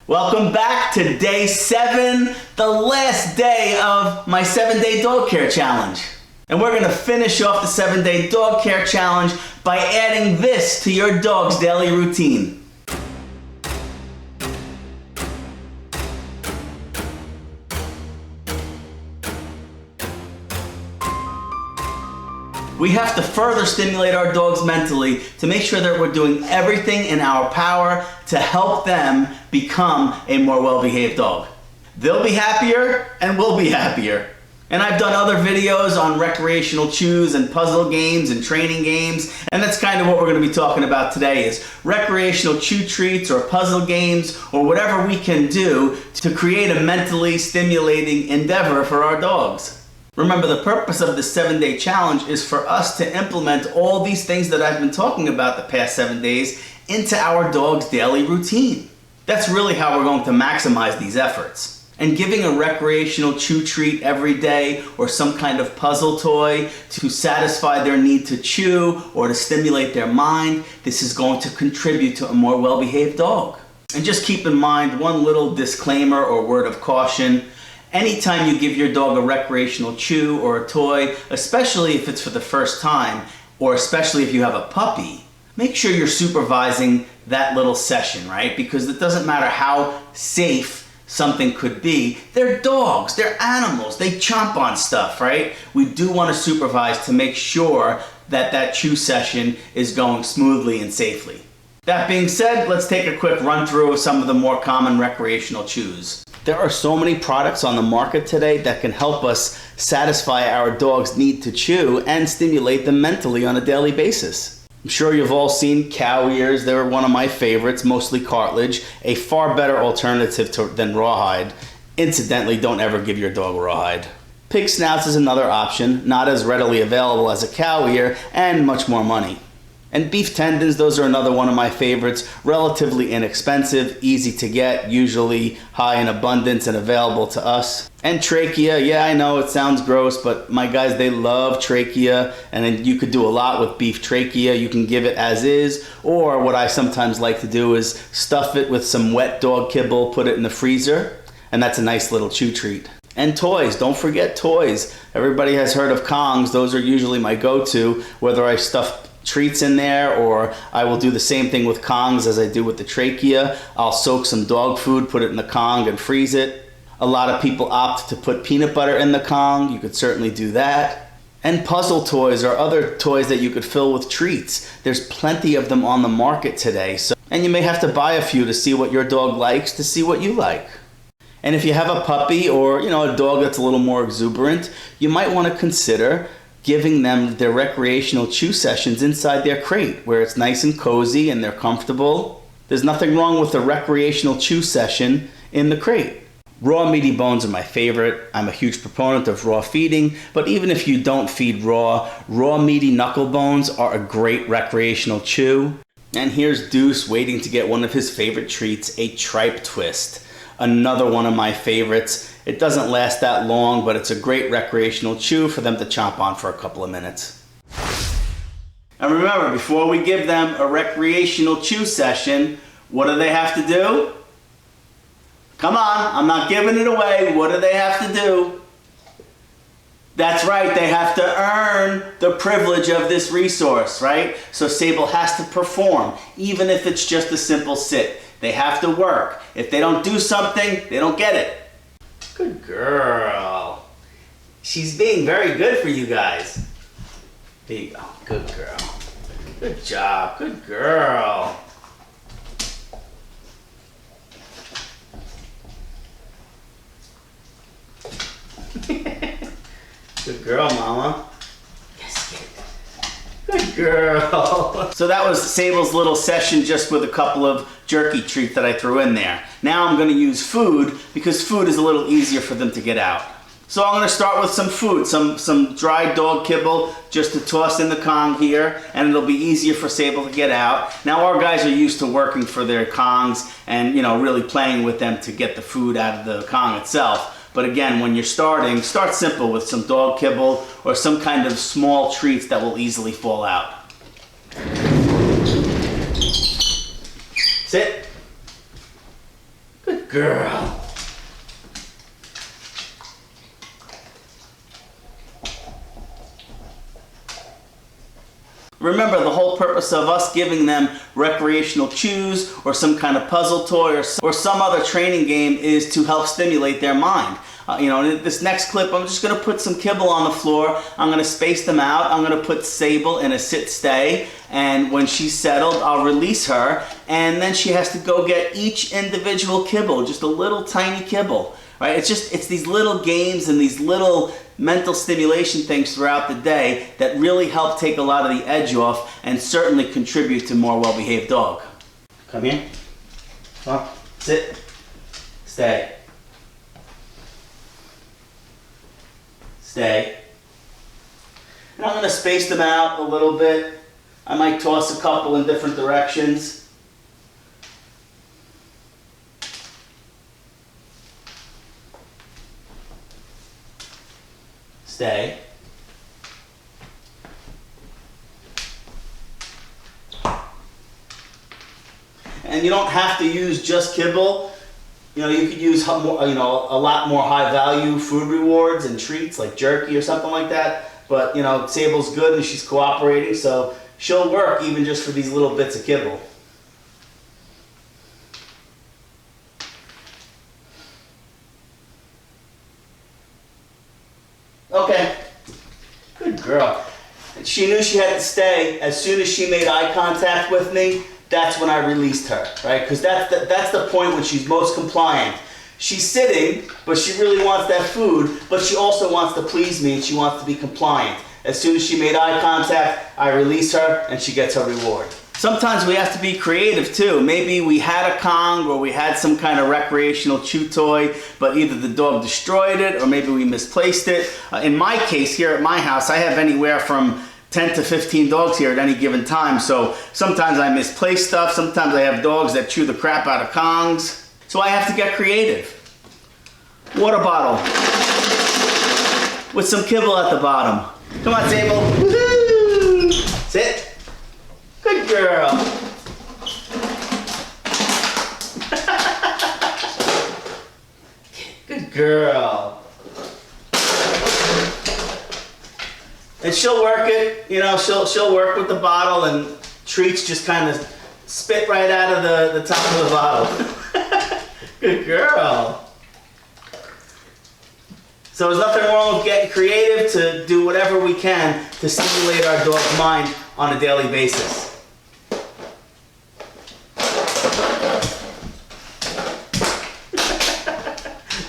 Welcome back to day 7, the last day of my 7-day dog care challenge. And we're gonna finish off the 7-day dog care challenge by adding this to your dog's daily routine. We have to further stimulate our dogs mentally to make sure that we're doing everything in our power to help them become a more well-behaved dog. They'll be happier and we'll be happier. And I've done other videos on recreational chews and puzzle games and training games, and that's kind of what we're going to be talking about today is recreational chew treats or puzzle games or whatever we can do to create a mentally stimulating endeavor for our dogs. Remember, the purpose of this 7-day challenge is for us to implement all these things that I've been talking about the past 7 days into our dog's daily routine. That's really how we're going to maximize these efforts. And giving a recreational chew treat every day or some kind of puzzle toy to satisfy their need to chew or to stimulate their mind, this is going to contribute to a more well-behaved dog. And just keep in mind one little disclaimer or word of caution. Anytime you give your dog a recreational chew or a toy, especially if it's for the first time, or especially if you have a puppy, make sure you're supervising that little session, right? Because it doesn't matter how safe something could be. They're dogs, they're animals, they chomp on stuff, right? We do want to supervise to make sure that that chew session is going smoothly and safely. That being said, let's take a quick run through of some of the more common recreational chews. There are so many products on the market today that can help us satisfy our dog's need to chew and stimulate them mentally on a daily basis. I'm sure you've all seen cow ears. They're one of my favorites, mostly cartilage, a far better alternative than rawhide. Incidentally, don't ever give your dog rawhide. Pig snouts is another option, not as readily available as a cow ear and much more money. And beef tendons, those are another one of my favorites. Relatively inexpensive, easy to get, usually high in abundance and available to us. And trachea, yeah, I know it sounds gross, but my guys, they love trachea, and then you could do a lot with beef trachea. You can give it as is, or what I sometimes like to do is stuff it with some wet dog kibble, put it in the freezer, and that's a nice little chew treat. And toys, don't forget toys. Everybody has heard of Kongs. Those are usually my go-to, whether I stuff treats in there or I will do the same thing with Kongs as I do with the trachea. I'll soak some dog food, put it in the Kong and freeze it. A lot of people opt to put peanut butter in the Kong. You could certainly do that. And puzzle toys are other toys that you could fill with treats. There's plenty of them on the market today. And you may have to buy a few to see what your dog likes, to see what you like. And if you have a puppy or a dog that's a little more exuberant, you might want to consider giving them their recreational chew sessions inside their crate where it's nice and cozy and they're comfortable. There's nothing wrong with a recreational chew session in the crate. Raw meaty bones are my favorite. I'm a huge proponent of raw feeding, but even if you don't feed raw meaty knuckle bones are a great recreational chew. And here's Deuce waiting to get one of his favorite treats, a tripe twist. Another one of my favorites. It doesn't last that long, but it's a great recreational chew for them to chomp on for a couple of minutes. And remember, before we give them a recreational chew session, what do they have to do? Come on, I'm not giving it away. What do they have to do? That's right, they have to earn the privilege of this resource, right? So Sable has to perform, even if it's just a simple sit. They have to work. If they don't do something, they don't get it. Good girl. She's being very good for you guys. There you go. Good girl. Good job. Good girl. Good girl, Mama. Yes, good girl. So that was Sable's little session just with a couple of jerky treats that I threw in there. Now I'm going to use food because food is a little easier for them to get out. So I'm going to start with some food, some dried dog kibble just to toss in the Kong here, and it'll be easier for Sable to get out. Now our guys are used to working for their Kongs and really playing with them to get the food out of the Kong itself. But again, when you're starting, start simple with some dog kibble or some kind of small treats that will easily fall out. Sit. Good Good girl. Remember, the whole purpose of us giving them recreational chews or some kind of puzzle toy or some other training game is to help stimulate their mind. In this next clip, I'm just going to put some kibble on the floor. I'm going to space them out. I'm going to put Sable in a sit-stay, and when she's settled, I'll release her, and then she has to go get each individual kibble, just a little tiny kibble. Right? It's these little games and these little mental stimulation things throughout the day that really help take a lot of the edge off and certainly contribute to a more well-behaved dog. Come here. Come on. Sit. Stay. Stay. And I'm going to space them out a little bit. I might toss a couple in different directions. Stay. And you don't have to use just kibble. You could use a lot more high value food rewards and treats like jerky or something like that. But Sable's good and she's cooperating, so she'll work even just for these little bits of kibble. Okay, good girl. She knew she had to stay. As soon as she made eye contact with me, that's when I released her, right? Because that's the point when she's most compliant. She's sitting, but she really wants that food, but she also wants to please me and she wants to be compliant. As soon as she made eye contact, I release her and she gets her reward. Sometimes we have to be creative too. Maybe we had a Kong or we had some kind of recreational chew toy, but either the dog destroyed it or maybe we misplaced it. In my case, here at my house, I have anywhere from 10 to 15 dogs here at any given time. So sometimes I misplace stuff. Sometimes I have dogs that chew the crap out of Kongs. So I have to get creative. Water bottle with some kibble at the bottom. Come on, Sable. Woohoo! Sit. Good girl. Good girl. And she'll work it, she'll work with the bottle and treats just kind of spit right out of the top of the bottle. Good girl. So there's nothing wrong with getting creative to do whatever we can to stimulate our dog's mind on a daily basis.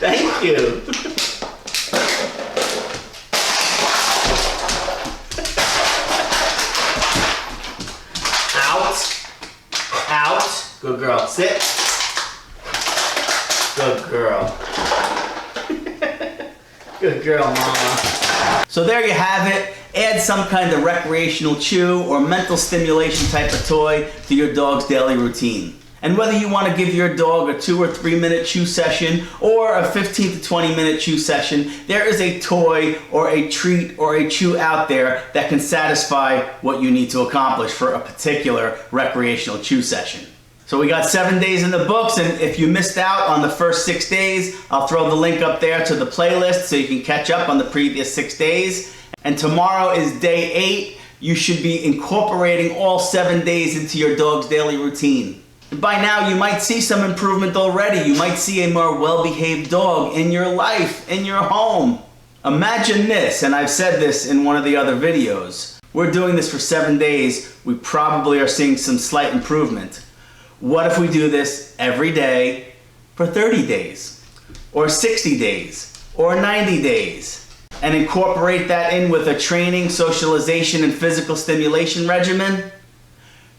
Thank you. Out. Good girl. Sit. Good girl. Good girl, Mama. So there you have it. Add some kind of recreational chew or mental stimulation type of toy to your dog's daily routine. And whether you want to give your dog a 2 or 3 minute chew session or a 15 to 20 minute chew session, there is a toy or a treat or a chew out there that can satisfy what you need to accomplish for a particular recreational chew session. So we got 7 days in the books, and if you missed out on the first 6 days, I'll throw the link up there to the playlist so you can catch up on the previous 6 days. And tomorrow is day 8. You should be incorporating all 7 days into your dog's daily routine. By now, you might see some improvement already. You might see a more well-behaved dog in your life, in your home. Imagine this, and I've said this in one of the other videos. We're doing this for 7 days. We probably are seeing some slight improvement. What if we do this every day for 30 days, or 60 days, or 90 days, and incorporate that in with a training, socialization, and physical stimulation regimen?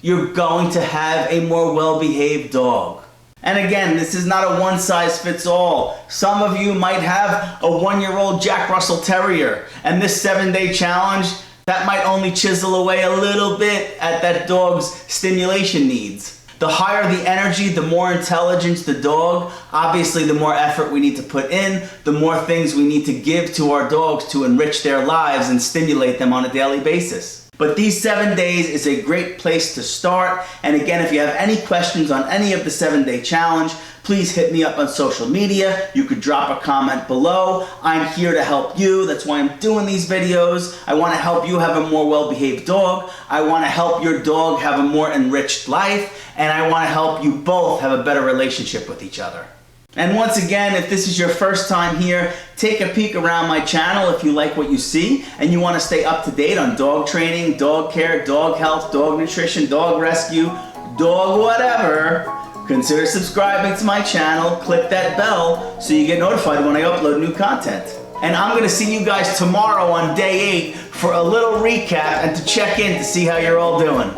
You're going to have a more well-behaved dog. And again, this is not a one-size-fits-all. Some of you might have a 1-year-old Jack Russell Terrier, and this 7-day challenge, that might only chisel away a little bit at that dog's stimulation needs. The higher the energy, the more intelligence the dog, obviously the more effort we need to put in, the more things we need to give to our dogs to enrich their lives and stimulate them on a daily basis. But these 7 days is a great place to start. And again, if you have any questions on any of the 7-day challenge, please hit me up on social media. You could drop a comment below. I'm here to help you. That's why I'm doing these videos. I want to help you have a more well-behaved dog. I want to help your dog have a more enriched life. And I want to help you both have a better relationship with each other. And once again, if this is your first time here, take a peek around my channel if you like what you see and you want to stay up to date on dog training, dog care, dog health, dog nutrition, dog rescue, dog whatever. Consider subscribing to my channel, click that bell so you get notified when I upload new content. And I'm going to see you guys tomorrow on day 8 for a little recap and to check in to see how you're all doing.